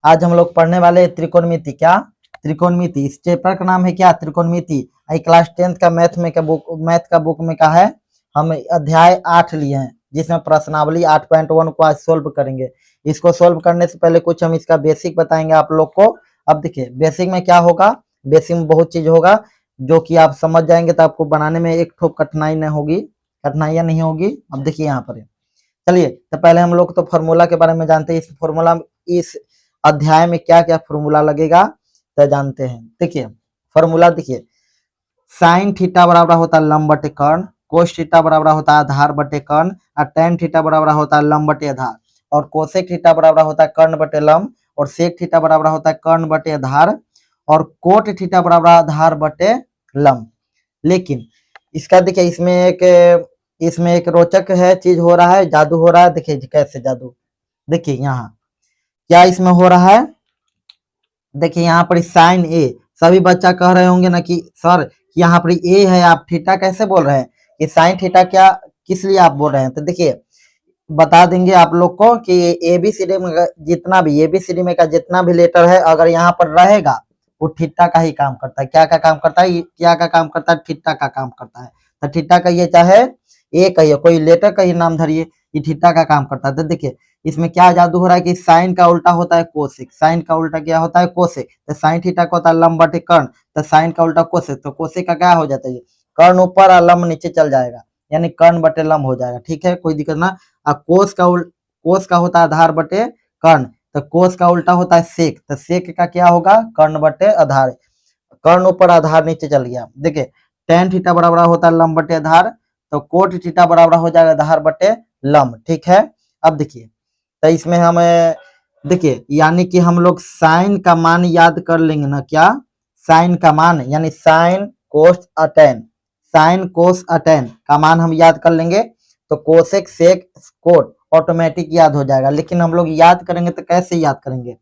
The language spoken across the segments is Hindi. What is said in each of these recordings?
आज हम लोग पढ़ने वाले त्रिकोणमिति। क्या? त्रिकोणमिति। इस चैप्टर का नाम है क्या? त्रिकोणमिति। क्लास 10th का मैथ का बुक में का है। हम अध्याय 8 लिए हैं, जिसमें प्रश्नावली 8.1 को आज सोल्व करेंगे। इसको सोल्व करने से पहले कुछ हम इसका बेसिक बताएंगे आप लोग को। अब देखिए बेसिक में क्या होगा। बेसिक में बहुत चीज होगा जो कि आप समझ जाएंगे तो आपको बनाने में एक ठोप कठिनाइयां नहीं होगी। अब देखिए यहाँ पर चलिए, तो पहले हम लोग तो फॉर्मूला के बारे में जानते हैं। इस अध्याय में क्या क्या फॉर्मूला लगेगा तो जानते हैं। देखिए फॉर्मूला देखिए, साइन थीटा बराबर होता है लंब बटे कर्ण, कोस थीटा बराबर होता है आधार बटे कर्ण, और टेन थीटा बराबर होता है लंब बटे आधार, और कोसेक थीटा बराबर होता है कर्ण बटे लंब, और सेक थीटा बराबर होता है कर्ण बटे आधार, और कोट थीटा बराबर आधार बटे लंब। लेकिन इसका देखिए इसमें एक रोचक है चीज हो रहा है, जादू हो रहा है। देखिए कैसे जादू, देखिए यहाँ क्या इसमें हो रहा है। देखिए यहाँ पर साइन ए, सभी बच्चा कह रहे होंगे ना कि सर यहाँ पर ए है, आप थीटा कैसे बोल रहे हैं? कि साइन थीटा क्या किस लिए आप बोल रहे हैं? तो देखिए बता देंगे आप लोग को कि एबीसीडी में जितना भी लेटर है अगर यहाँ पर रहेगा वो थीटा का ही काम करता है। क्या का काम करता है? थीटा का काम करता है। तो थीटा कहिए चाहे ए कहिए, कोई लेटर का ही नाम धरिए, ये थीटा का काम करता है। तो देखिए इसमें क्या जादू हो रहा है कि साइन का उल्टा होता है कोसेक। साइन का उल्टा क्या होता है? कोसेक। तो साइन थीटा का होता है लंब बटे कर्ण, तो साइन का उल्टा कोसेक। तो कोसेक का क्या हो जाता है? कर्ण ऊपर और लंब नीचे चल जाएगा, यानी कर्ण बटे लंब हो जाएगा। ठीक है, कोई दिक्कत ना। कोस का होता है आधार बटे कर्ण, तो कोस का उल्टा होता है सेक। तो सेक का क्या होगा? कर्ण बटे आधार। कर्ण ऊपर आधार नीचे चल गया। देखिए टेन थीटा बराबर होता है लंब बटे आधार, तो कोट थीटा बराबर हो जाएगा आधार बटे लंब। ठीक है, अब देखिए तो इसमें हम देखिए यानी कि हम लोग साइन का मान याद कर लेंगे ना। क्या? साइन का मान यानी साइन कोस अटेन का मान हम याद कर लेंगे, तो कोसेक सेक कोट ऑटोमेटिक याद हो जाएगा। लेकिन हम लोग याद करेंगे तो कैसे याद करेंगे?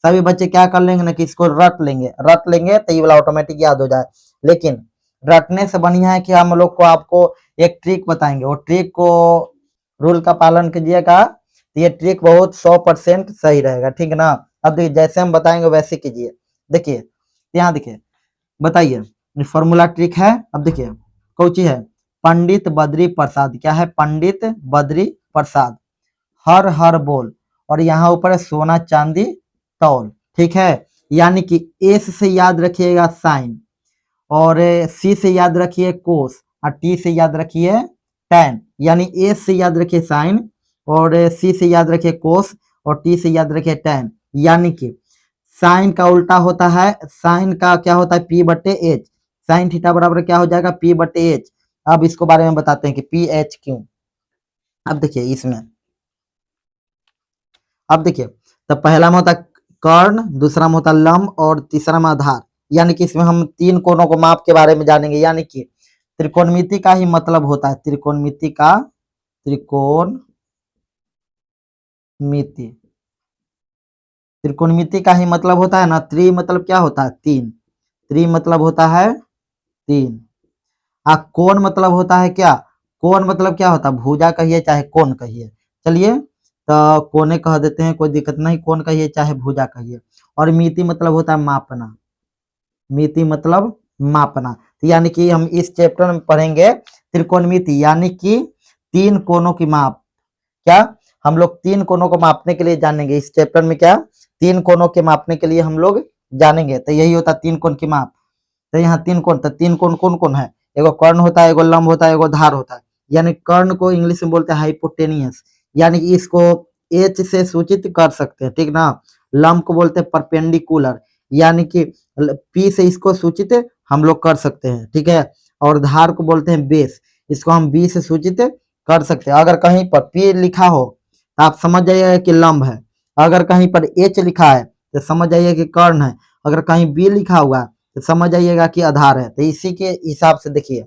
सभी बच्चे क्या कर लेंगे ना कि इसको रट लेंगे तो ये वाला ऑटोमेटिक याद हो जाए। लेकिन रटने से बढ़िया है कि हम लोग को आपको एक ट्रिक बताएंगे, वो ट्रिक को रूल का पालन कीजिएगा तो ये ट्रिक बहुत 100% सही रहेगा। ठीक है ना। अब देखिए जैसे हम बताएंगे वैसे कीजिए। देखिए यहाँ देखिए बताइए फॉर्मूला ट्रिक है। अब देखिए कौची है? पंडित बद्री प्रसाद। क्या है? पंडित बद्री प्रसाद हर हर बोल, और यहाँ ऊपर है सोना चांदी तौल। ठीक है, यानी कि एस से याद रखिएगा साइन, और सी से याद रखिए कोस, और टी से याद रखिए टैन। यानी एस से याद रखिए साइन, और सी से याद रखिए कोस, और टी से याद रखिए टैन। यानी कि साइन का उल्टा होता है, साइन का क्या होता है? पी बटे एच। साइन थीटा बराबर क्या हो जाएगा? पी बटे एच। अब इसको बारे में बताते हैं कि पी एच क्यों। अब देखिए इसमें, अब देखिए तो पहला में होता है कर्ण, दूसरा में होता है लंब, और तीसरा में आधार। यानी कि इसमें हम तीन कोणों को माप के बारे में जानेंगे। यानी कि त्रिकोणमिति का ही मतलब होता है, त्रिकोणमिति का ही मतलब होता है ना। त्रि मतलब क्या होता है? तीन। त्रि मतलब होता है तीन। कोण मतलब होता है क्या? कोण मतलब क्या होता है? भुजा कहिए चाहे कोण कहिए। चलिए तो कोने कह देते हैं, कोई दिक्कत नहीं। कोण कहिए चाहे भुजा कहिए। और मिति मतलब होता है मापना। मिति मतलब मापना। तो यानी कि हम इस चैप्टर में पढ़ेंगे त्रिकोणमिति, यानी कि तीन कोणों की माप। क्या? हम लोग तीन कोणों को मापने के लिए जानेंगे इस चैप्टर में। क्या? तीन कोणों के मापने के लिए हम लोग जानेंगे। तो यही होता है तीन कोण की माप। तो यहाँ तीन कोण, तो तीन कोण कौन कौन है? एगो कर्ण होता है, एगो लंब होता है, एगो धार होता है। यानी कर्ण को इंग्लिश में बोलते हैं हाइपोटेनियस, यानी कि इसको एच से सूचित कर सकते हैं। ठीक ना। लंब को बोलते हैं परपेंडिकुलर, यानी कि पी से इसको सूचित हम लोग कर सकते हैं। ठीक है। और धार को बोलते हैं बेस, इसको हम बी से सूचित कर सकते हैं। अगर कहीं पर पी लिखा हो तो आप समझ जाइएगा कि लंब है, अगर कहीं पर एच लिखा है तो समझ जाइए कि कर्ण है, अगर कहीं बी लिखा हुआ है तो समझ जाइएगा कि आधार है। तो इसी के हिसाब से देखिए,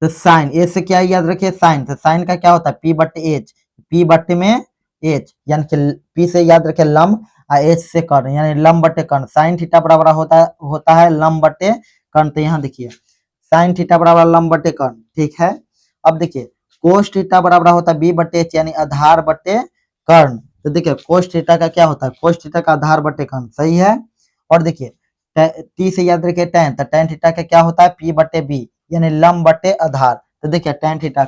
तो साइन ए से क्या याद रखिए? साइन। तो साइन का क्या होता है? पी बटे एच। पी बटे में एच, यानी कि पी से याद रखे लंब, और एच से कर्ण, यानी लंब बटे कर्ण। साइन थीटा बराबर होता है लंब बटे कर्ण। तो यहाँ देखिए साइन थीटा बराबर लंब बटे कर्ण। ठीक है। अब देखिए कोस थीटा बराबर होता है बी बटे एच, यानी आधार बटे कर्ण। तो देखिए कोस थीटा का क्या होता है, कोस थीटा का आधार बटे कर्ण, सही है। और देखिए टी से याद रखिए tan, तो tan थीटा का क्या होता है p बटे b, यानी लंब बटे आधार। तो देखिए tan थीटा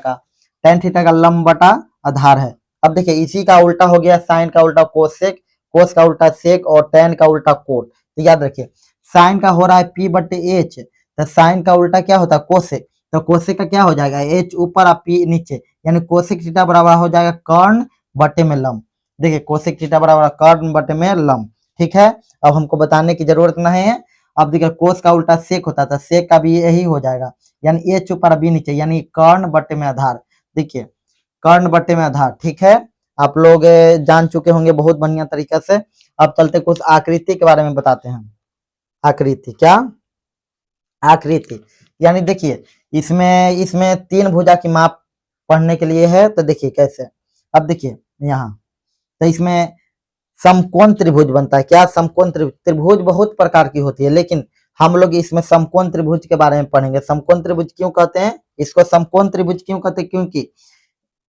का लंब बटा आधार है। अब देखिए इसी का उल्टा हो गया साइन का उल्टा कोसेक, कोस का उल्टा सेक और tan का उल्टा कोट। तो याद रखिए साइन का हो रहा है p बटे h, तो साइन का उल्टा क्या होता है कोसेक, तो कोसेक का क्या हो जाएगा h ऊपर और p नीचे, यानी कोसेक थीटा बराबर हो जाएगा कर्ण बटे में लंब। देखिए कोसेक थीटा बराबर कर्ण बटे में लंब, ठीक है। अब हमको बताने की जरूरत नहीं है। अब देखिए कोस का उल्टा सेक होता था, सेक का भी यही हो जाएगा, यानी एच ऊपर बी नीचे, यानी कर्ण बटे में आधार। देखिए कर्ण बटे में आधार, ठीक है। आप लोग जान चुके होंगे बहुत बढ़िया तरीके से। अब चलते कुछ आकृति के बारे में बताते हैं। आकृति क्या, आकृति यानी देखिए इसमें इसमें तीन भुजा की माप पढ़ने के लिए है। तो देखिए कैसे, अब देखिए यहाँ, तो इसमें समकोण त्रिभुज बनता है। क्या समकोण त्रिभुज बहुत प्रकार की होती है, लेकिन हम लोग इसमें समकोण त्रिभुज के बारे में पढ़ेंगे। समकोण त्रिभुज क्यों कहते हैं, इसको समकोण त्रिभुज क्यों कहते हैं, क्योंकि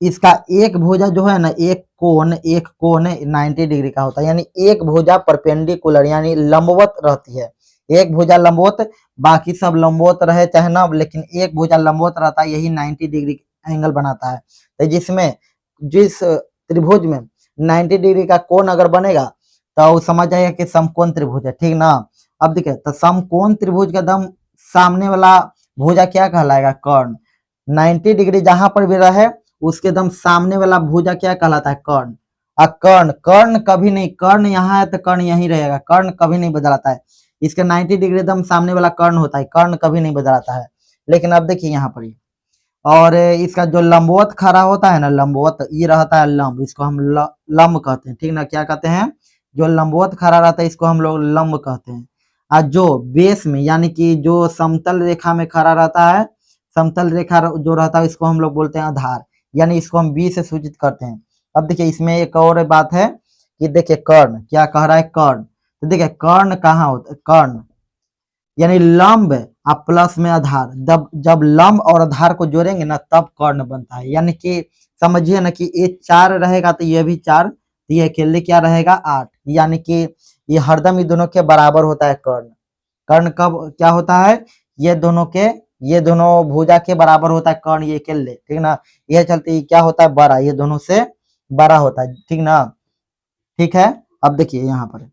इसका एक भुजा जो है ना, एक कोण 90 डिग्री का होता है, यानी एक भुजा परपेंडिकुलर यानी लंबवत रहती है। एक भुजा लंबवत, बाकी सब लंबवत रहे चाहे ना, लेकिन एक भुजा लंबवत रहता है, यही 90 डिग्री एंगल बनाता है। तो जिसमें जिस त्रिभुज में 90 डिग्री का कोण अगर बनेगा तो समझ जाएगा कि समकोण त्रिभुज है, ठीक ना। अब देखिए तो समकोण त्रिभुज का एकदम सामने वाला भुजा क्या कहलाएगा, कर्ण। 90 डिग्री जहां पर भी रहे उसके एकदम सामने वाला भुजा क्या कहलाता है, कर्ण। कर्ण कर्ण कभी नहीं, कर्ण यहाँ है तो कर्ण यहीं रहेगा, कर्ण कभी नहीं बदलाता है। इसके 90 डिग्री एकदम सामने वाला कर्ण होता है, कर्ण कभी नहीं बदलाता है। लेकिन अब देखिए यहाँ पर, और इसका जो लंबवत खड़ा होता है ना, लंबवत ये रहता है लंब, इसको हम लंब कहते हैं, ठीक ना। क्या कहते हैं, जो लंबवत खड़ा रहता है इसको हम लोग लंब कहते हैं। और जो बेस में यानी कि जो समतल रेखा में खड़ा रहता है, समतल रेखा जो रहता है इसको हम लोग बोलते हैं आधार, यानी इसको हम बी से सूचित करते हैं। अब देखिए इसमें एक और बात है कि देखिए कर्ण क्या कह रहा है, कर्ण। तो देखिए कर्ण कहाँ होता है, कर्ण यानी लंब आप प्लस में आधार, जब लंब और आधार को जोड़ेंगे ना तब कर्ण बनता है। यानी कि समझिए ना कि ये 4 रहेगा तो ये भी 4, तो ये अकेले क्या रहेगा 8, यानी कि ये हरदम ये दोनों के बराबर होता है कर्ण। कर्ण कब क्या होता है, ये दोनों भुजा के बराबर होता है कर्ण, ये अकेले, ठीक ना। ये चलते क्या होता है बड़ा, ये दोनों से बड़ा होता है, ठीक ना। ठीक है, अब देखिए यहाँ पर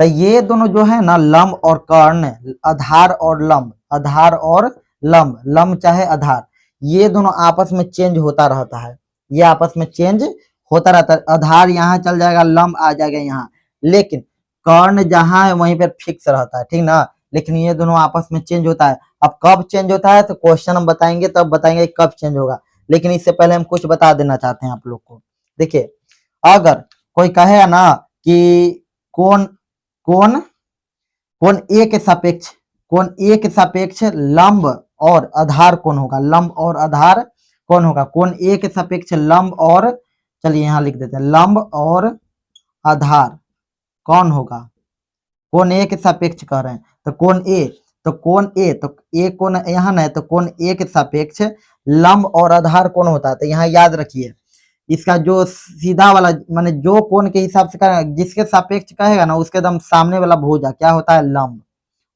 तो ये दोनों जो है ना लंब और कर्ण, आधार और लंब, आधार और लंब, लंब चाहे आधार, ये दोनों आपस में चेंज होता रहता है, ये आपस में चेंज होता रहता है। आधार यहाँ चल जाएगा, लंब आ जाएगा यहाँ, लेकिन कर्ण जहाँ है वहीं पर फिक्स रहता है, ठीक ना। लेकिन ये दोनों आपस में चेंज होता है। अब कब चेंज होता है तो क्वेश्चन हम बताएंगे, तब बताएंगे कब चेंज होगा। लेकिन इससे पहले हम कुछ बता देना चाहते हैं आप लोग को। देखिए अगर कोई कहे ना कि कौन कोण कोण ए के सापेक्ष, कोण ए के सापेक्ष लंब और आधार कौन होगा, लंब और आधार कौन होगा, कोण ए के सापेक्ष लंब और, चलिए यहाँ लिख देते हैं, लंब और आधार कौन होगा, कोण ए के सापेक्ष कह रहे हैं। तो कोण ए, तो ए कोण यहाँ ना है, तो कोण ए के सापेक्ष लंब और आधार कौन होता है। तो यहाँ याद रखिए इसका जो सीधा वाला माने जो कोण के हिसाब से करेगा, जिसके सापेक्ष कहेगा ना उसके एकदम सामने वाला भुजा क्या होता है, लंब।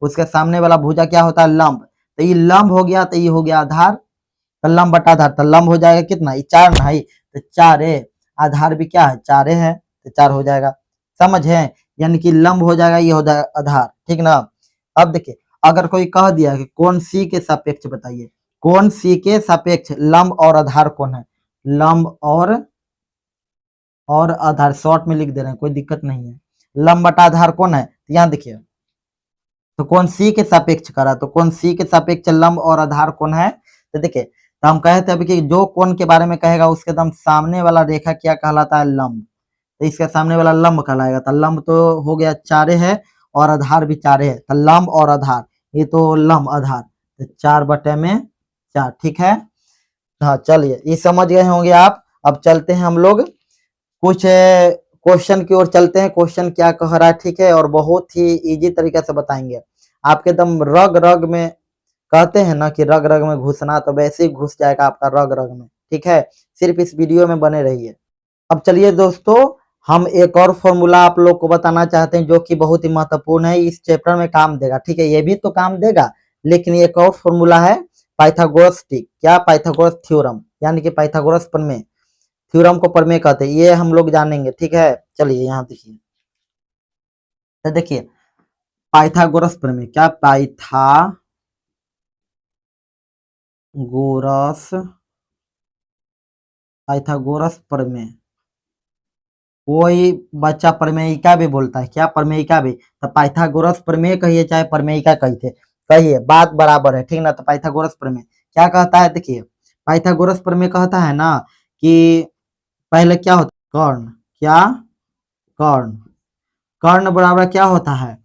उसके सामने वाला भुजा क्या होता है, लंब। तो ये लंब हो गया, तो ये हो गया आधार, तो लंब बटा आधार, तो लंब हो जाएगा कितना, ये 4 ना है, तो 4 है, आधार भी क्या है 4 है, तो 4 हो जाएगा, समझ है। यानी कि लंब हो जाएगा, ये हो जाएगा आधार, ठीक ना। अब देखिए अगर कोई कह दिया कि कोण सी के सापेक्ष बताइए, कोण सी के सापेक्ष लंब और आधार कौन है, लंब और आधार शॉर्ट में लिख दे रहे हैं, कोई दिक्कत नहीं है। लंब बटा आधार कौन है, तो यहाँ देखिए तो कोण सी के सापेक्ष करा, तो कोण सी के सापेक्ष लंब और आधार कौन है। तो देखिए तो हम कहे थे अभी कि जो कोण के बारे में कहेगा उसके एकदम सामने वाला रेखा क्या कहलाता है, लंब। तो इसके सामने वाला लंब कहलाएगा। तो लंब तो हो गया 4 है और आधार भी 4 है, तो लंब और आधार, ये तो लंब आधार, तो 4 बटे में 4, ठीक है। हाँ चलिए ये समझ गए होंगे आप। अब चलते हैं हम लोग कुछ क्वेश्चन की ओर चलते हैं, क्वेश्चन क्या कह रहा है, ठीक है। और बहुत ही इजी तरीके से बताएंगे, आपके एकदम रग रग में, कहते हैं ना कि रग रग में घुसना, तो वैसे ही घुस जाएगा आपका रग रग में, ठीक है। सिर्फ इस वीडियो में बने रहिए। अब चलिए दोस्तों, हम एक और फॉर्मूला आप लोग को बताना चाहते हैं जो कि बहुत ही महत्वपूर्ण है, इस चैप्टर में काम देगा। ठीक है, ये भी तो काम देगा, लेकिन एक और फॉर्मूला है पाइथागोरस ट्रिक। क्या? पाइथागोरस थ्योरम, यानी कि पाइथागोरस प्रमेय। थ्योरम को प्रमेय कहते हैं, ये हम लोग जानेंगे। ठीक है, चलिए यहाँ देखिए, तो देखिए पाइथागोरस प्रमेय। क्या? पाइथागोरस प्रमेय। कोई बच्चा प्रमेयिका भी बोलता है। क्या? प्रमेयिका भी। तो पाइथागोरस प्रमेय कहिए चाहे प्रमेयिका कहिए, बात बराबर है। ठीक ना? तो पाइथागोरस प्रमेय क्या कहता है? देखिए, पाइथागोरस प्रमेय कहता है ना कि पहले क्या होता है? कर्ण। क्या? कर्ण। कर्ण बराबर क्या होता है?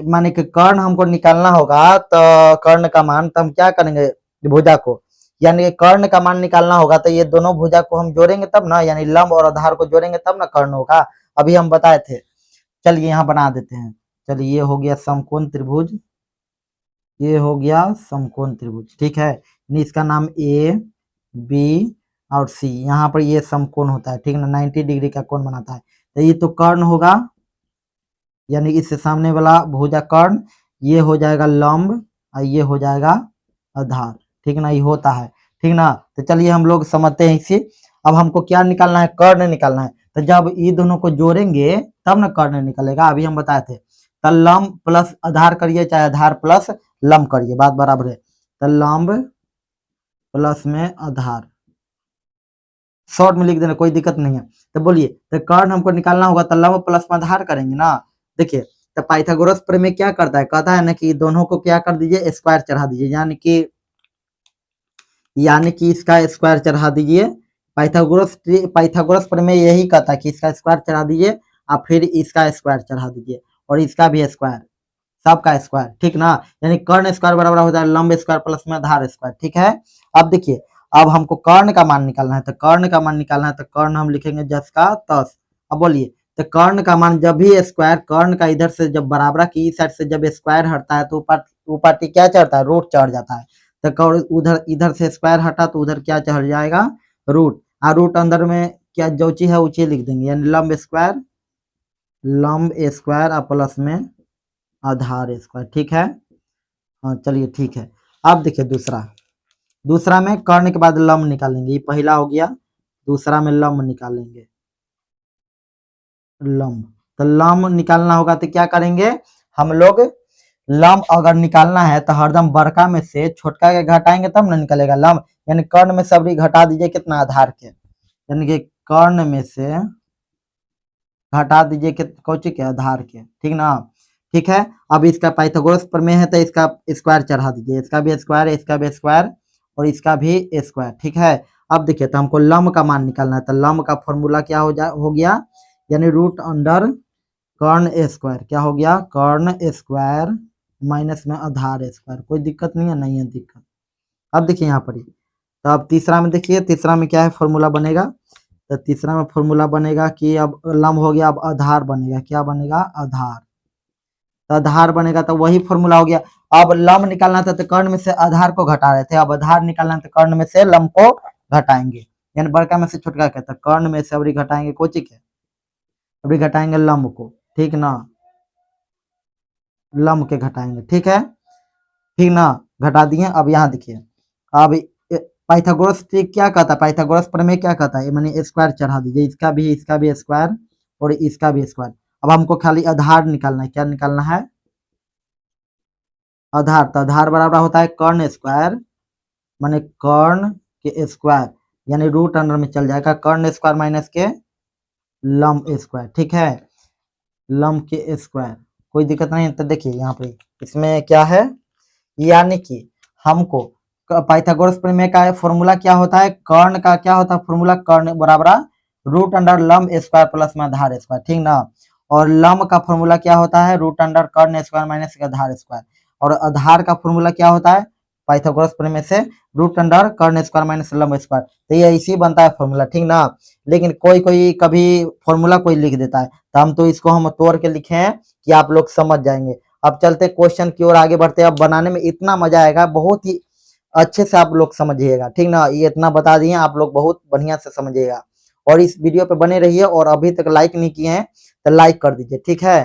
माने कि कर्ण हमको निकालना होगा, तो कर्ण का मान, तो हम क्या करेंगे? भुजा को, यानी कि कर्ण का मान निकालना होगा, तो ये दोनों भुजा को हम जोड़ेंगे तब ना, यानी लंब और आधार को जोड़ेंगे तब ना कर्ण होगा। अभी हम बताए थे। चलिए यहाँ बना देते हैं। चलिए, ये हो गया समकोण त्रिभुज, ये हो गया समकोण त्रिभुज। ठीक है, यानी इसका नाम ए, बी और सी। यहाँ पर ये समकोण होता है। ठीक ना? 90 डिग्री का कोण बनाता है। तो ये तो कर्ण होगा, यानी इससे सामने वाला भुजा कर्ण, ये हो जाएगा लंब और ये हो जाएगा आधार। ठीक ना? ये होता है। ठीक ना? तो चलिए हम लोग समझते हैं इसे। अब हमको क्या निकालना है? कर्ण निकालना है। तो जब ये दोनों को जोड़ेंगे तब ना कर्ण निकलेगा। अभी हम बताए थे। तो लंब प्लस आधार करिए चाहे आधार प्लस लंब करिए, बात बराबर है। तो लंब प्लस में आधार, शॉर्ट में लिख देना, कोई दिक्कत नहीं है। तो बोलिए, तो कर्ण हमको निकालना होगा, तो लंब प्लस में आधार करेंगे ना। देखिए, तो पाइथागोरस प्रमेय क्या करता है? कहता है ना कि दोनों को क्या कर दीजिए? स्क्वायर चढ़ा दीजिए, यानी कि इसका स्क्वायर चढ़ा दीजिए। पाइथागोरस प्रमेय यही कहता है कि इसका स्क्वायर चढ़ा दीजिए और फिर इसका स्क्वायर चढ़ा दीजिए और इसका भी स्क्वायर, सबका स्क्वायर। ठीक ना? यानी कर्ण स्क्वायर बराबर हो जाए लंब स्क्वायर प्लस में आधार स्क्वायर। ठीक है, अब देखिए, अब हमको कर्ण का मान निकालना है। तो कर्ण का मान निकालना है, तो कर्ण हम लिखेंगे 10 का 10। अब बोलिए, तो कर्ण का मान जब भी स्क्वायर, कर्ण का इधर से जब बराबर की साइड से जब स्क्वायर हटता है तो ऊपर ऊपर क्या चढ़ता है? रूट चढ़ जाता है। तो उधर इधर से स्क्वायर हटा तो उधर क्या चढ़ जाएगा? रूट। और रूट अंदर में क्या जो चीज है ऊंची लिख देंगे, यानी लंब स्क्वायर और प्लस में आधार स्क्वायर। ठीक है, हाँ चलिए ठीक है। अब देखिए दूसरा में कर्ण के बाद लंब निकालेंगे, ये पहला हो गया। दूसरा में लंब निकालेंगे, लंब। तो लंब निकालना होगा तो क्या करेंगे हम लोग? लंब अगर निकालना है तो हरदम बड़का में से छोटका के घटाएंगे तब ना निकलेगा लंब। यानी कर्ण में सबरी घटा दीजिए कितना? आधार के, यानी कि कर्ण में से घटा दीजिए कौची के? आधार के। ठीक ना? ठीक है, अब इसका पाइथागोरस प्रमेय है तो इसका स्क्वायर चढ़ा दीजिए, इसका भी स्क्वायर, इसका भी स्क्वायर और इसका भी स्क्वायर। ठीक है, अब देखिए, तो हमको लंब का मान निकालना है। तो लंब का फॉर्मूला क्या हो गया? यानी रूट अंडर कर्ण स्क्वायर। क्या हो गया? कर्ण स्क्वायर माइनस में आधार स्क्वायर। कोई दिक्कत नहीं है? नहीं है दिक्कत। अब देखिए यहाँ पर ही, तो अब तीसरा में देखिए, तीसरा में क्या है फॉर्मूला बनेगा? तो तीसरा में फॉर्मूला बनेगा कि अब लंब हो गया, अब आधार बनेगा। क्या बनेगा? आधार। तो आधार बनेगा तो वही फॉर्मूला हो गया। अब लंब निकालना था तो कर्ण में से आधार को घटा रहे थे, अब आधार निकालना तो कर्ण में से लंब को घटाएंगे, यानी बड़का में से छोटका के। तो कर्ण में से अबरी घटाएंगे कोची के? अबरी घटाएंगे लंब को। ठीक ना? लंब के घटाएंगे। ठीक है, ठीक ना? घटा दिए। अब यहाँ देखिए, अब पाइथागोरस ट्रिक क्या कहता है? पाइथागोरस प्रमेय क्या कहता है? माने स्क्वायर चढ़ा दीजिए, इसका भी स्क्वायर और इसका भी स्क्वायर। अब हमको खाली आधार निकालना है। क्या निकालना है? आधार। तो आधार बराबर होता है कर्ण स्क्वायर, माने कर्ण के स्क्वायर, यानी रूट अंडर में चल जाएगा कर्ण स्क्वायर माइनस के लंब स्क्वायर। ठीक है, लंब के स्क्वायर, कोई दिक्कत नहीं है। तो देखिए यहाँ पे इसमें क्या है, यानी कि हमको पाइथागोरस प्रमेय का फॉर्मूला क्या होता है? कर्ण का क्या होता है फॉर्मूला? कर्ण बराबर रूट अंडर लंब स्क्वायर प्लस में आधार स्क्वायर। ठीक ना? और लंब का फॉर्मूला क्या होता है? रूट अंडर कर्ण स्क्वायर माइनस आधार स्क्वायर। और आधार का फॉर्मूला क्या होता है पाइथागोरस प्रमेय से? रूट अंडर कर्ण स्क्वायर माइनस लंब स्क्वायर। तो ये इसी बनता है फॉर्मूला। ठीक ना? लेकिन कोई कोई कभी फॉर्मूला कोई लिख देता है, तो हम तो इसको हम तोड़ के लिखे हैं कि आप लोग समझ जाएंगे। अब चलते क्वेश्चन की ओर आगे बढ़ते हैं। अब बनाने में इतना मजा आएगा, बहुत ही अच्छे से आप लोग समझिएगा। ठीक ना? ये इतना बता दिए, आप लोग बहुत बढ़िया से समझिएगा। और इस वीडियो पे बने रहिए और अभी तक लाइक नहीं किए हैं तो लाइक कर दीजिए, ठीक है।